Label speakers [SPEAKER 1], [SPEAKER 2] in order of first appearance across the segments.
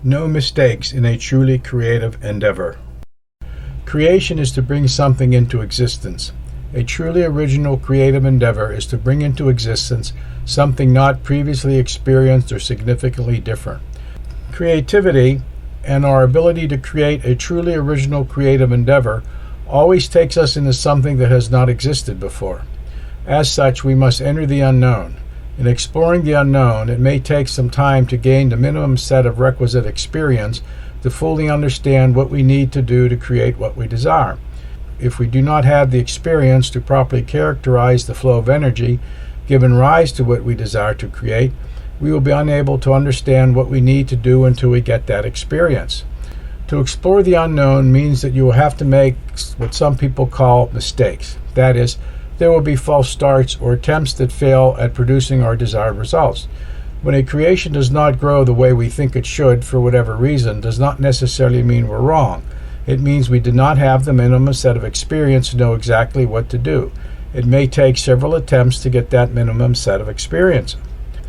[SPEAKER 1] No mistakes in a truly creative endeavor. Creation is to bring something into existence. A truly original creative endeavor is to bring into existence something not previously experienced or significantly different. Creativity and our ability to create a truly original creative endeavor always takes us into something that has not existed before. As such, we must enter the unknown. In exploring the unknown, it may take some time to gain the minimum set of requisite experience to fully understand what we need to do to create what we desire. If we do not have the experience to properly characterize the flow of energy given rise to what we desire to create, we will be unable to understand what we need to do until we get that experience. To explore the unknown means that you will have to make what some people call mistakes. That is, there will be false starts or attempts that fail at producing our desired results. When a creation does not grow the way we think it should for whatever reason does not necessarily mean we're wrong. It means we did not have the minimum set of experience to know exactly what to do. It may take several attempts to get that minimum set of experience.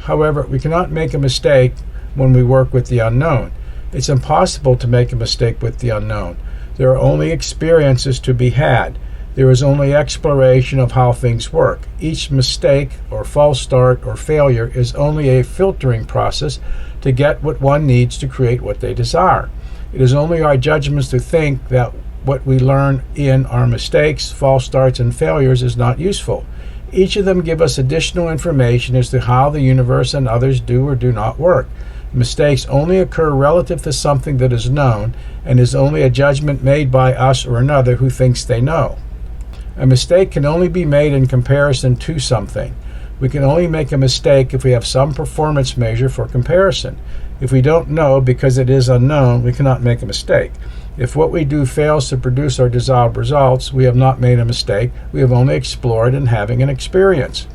[SPEAKER 1] However, we cannot make a mistake when we work with the unknown. It's impossible to make a mistake with the unknown. There are only experiences to be had. There is only exploration of how things work. Each mistake or false start or failure is only a filtering process to get what one needs to create what they desire. It is only our judgments to think that what we learn in our mistakes, false starts, and failures is not useful. Each of them give us additional information as to how the universe and others do or do not work. Mistakes only occur relative to something that is known and is only a judgment made by us or another who thinks they know. A mistake can only be made in comparison to something. We can only make a mistake if we have some performance measure for comparison. If we don't know because it is unknown, we cannot make a mistake. If what we do fails to produce our desired results, we have not made a mistake. We have only explored and having an experience.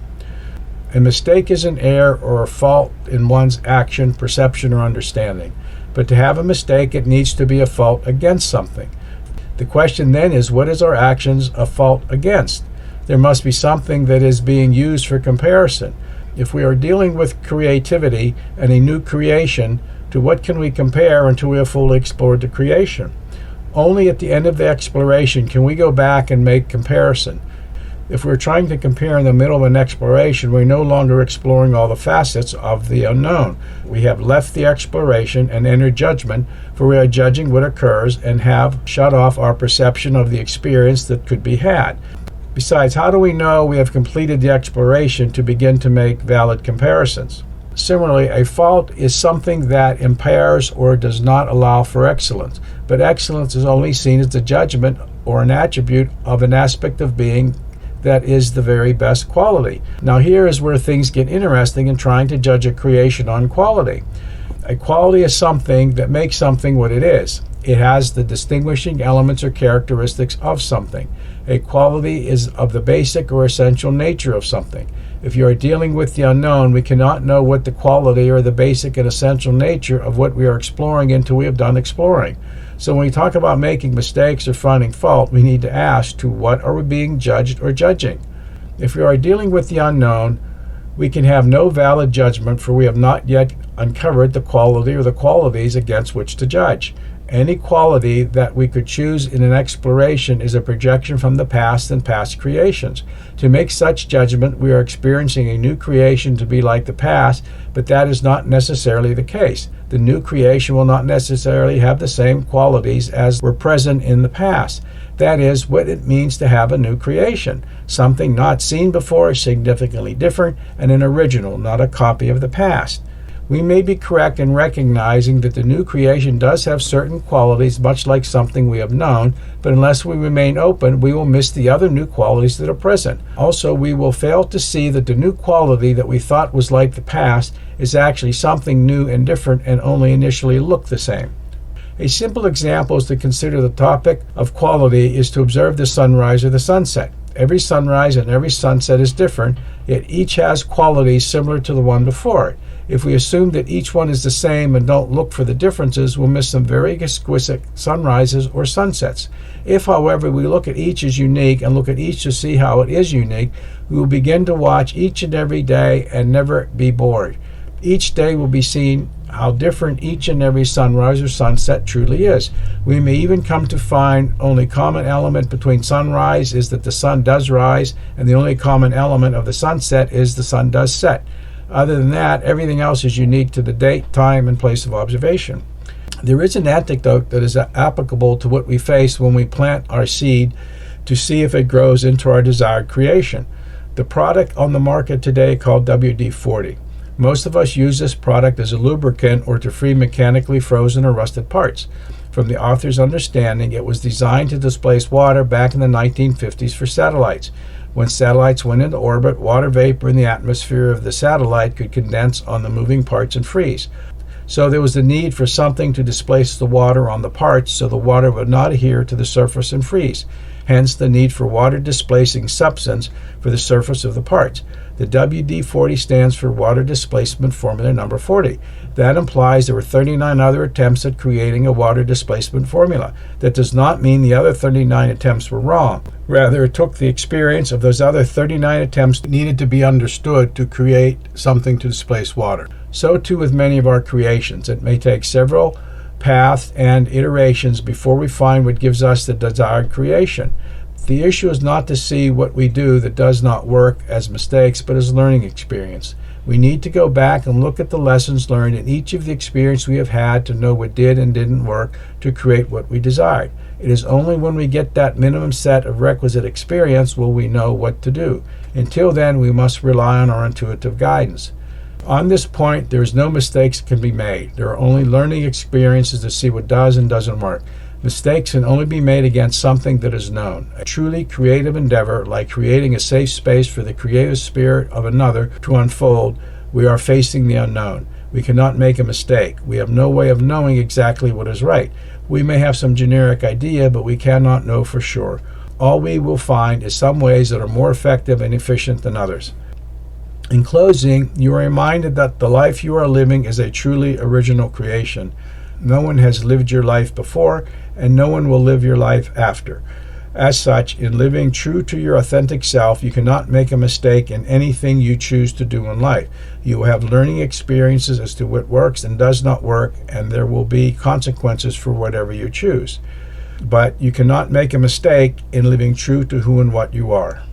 [SPEAKER 1] A mistake is an error or a fault in one's action, perception, or understanding. But to have a mistake, it needs to be a fault against something. The question then is, what is our actions a fault against? There must be something that is being used for comparison. If we are dealing with creativity and a new creation, to what can we compare until we have fully explored the creation? Only at the end of the exploration can we go back and make comparison. If we're trying to compare in the middle of an exploration, we're no longer exploring all the facets of the unknown. We have left the exploration and entered judgment, for we are judging what occurs and have shut off our perception of the experience that could be had. Besides, how do we know we have completed the exploration to begin to make valid comparisons? Similarly, a fault is something that impairs or does not allow for excellence, but excellence is only seen as the judgment or an attribute of an aspect of being that is the very best quality. Now here is where things get interesting in trying to judge a creation on quality. A quality is something that makes something what it is. It has the distinguishing elements or characteristics of something. A quality is of the basic or essential nature of something. If you are dealing with the unknown, we cannot know what the quality or the basic and essential nature of what we are exploring until we have done exploring. So when we talk about making mistakes or finding fault, we need to ask, to what are we being judged or judging? If we are dealing with the unknown, we can have no valid judgment, for we have not yet uncovered the quality or the qualities against which to judge. Any quality that we could choose in an exploration is a projection from the past and past creations. To make such judgment, we are experiencing a new creation to be like the past, but that is not necessarily the case. The new creation will not necessarily have the same qualities as were present in the past. That is what it means to have a new creation. Something not seen before, significantly different, and an original, not a copy of the past. We may be correct in recognizing that the new creation does have certain qualities much like something we have known, but unless we remain open, we will miss the other new qualities that are present. Also, we will fail to see that the new quality that we thought was like the past is actually something new and different and only initially looked the same. A simple example is to consider the topic of quality is to observe the sunrise or the sunset. Every sunrise and every sunset is different, yet each has qualities similar to the one before it. If we assume that each one is the same and don't look for the differences, we'll miss some very exquisite sunrises or sunsets. If, however, we look at each as unique and look at each to see how it is unique, we will begin to watch each and every day and never be bored. Each day will be seen how different each and every sunrise or sunset truly is. We may even come to find only common element between sunrise is that the sun does rise, and the only common element of the sunset is the sun does set. Other than that, everything else is unique to the date, time, and place of observation. There is an anecdote that is applicable to what we face when we plant our seed to see if it grows into our desired creation. The product on the market today called WD-40. Most of us use this product as a lubricant or to free mechanically frozen or rusted parts. From the author's understanding, it was designed to displace water back in the 1950s for satellites. When satellites went into orbit, water vapor in the atmosphere of the satellite could condense on the moving parts and freeze. So there was the need for something to displace the water on the parts so the water would not adhere to the surface and freeze. Hence the need for water displacing substance for the surface of the parts. The WD-40 stands for water displacement formula number 40. That implies there were 39 other attempts at creating a water displacement formula. That does not mean the other 39 attempts were wrong. Rather, it took the experience of those other 39 attempts needed to be understood to create something to displace water. So too with many of our creations. It may take several paths and iterations before we find what gives us the desired creation. The issue is not to see what we do that does not work as mistakes, but as learning experience. We need to go back and look at the lessons learned in each of the experience we have had to know what did and didn't work to create what we desired. It is only when we get that minimum set of requisite experience will we know what to do. Until then, we must rely on our intuitive guidance. On this point, there is no mistakes can be made. There are only learning experiences to see what does and doesn't work. Mistakes can only be made against something that is known. A truly creative endeavor, like creating a safe space for the creative spirit of another to unfold, we are facing the unknown. We cannot make a mistake. We have no way of knowing exactly what is right. We may have some generic idea, but we cannot know for sure. All we will find is some ways that are more effective and efficient than others. In closing, you are reminded that the life you are living is a truly original creation. No one has lived your life before, and no one will live your life after. As such, in living true to your authentic self, you cannot make a mistake in anything you choose to do in life. You will have learning experiences as to what works and does not work, and there will be consequences for whatever you choose. But you cannot make a mistake in living true to who and what you are.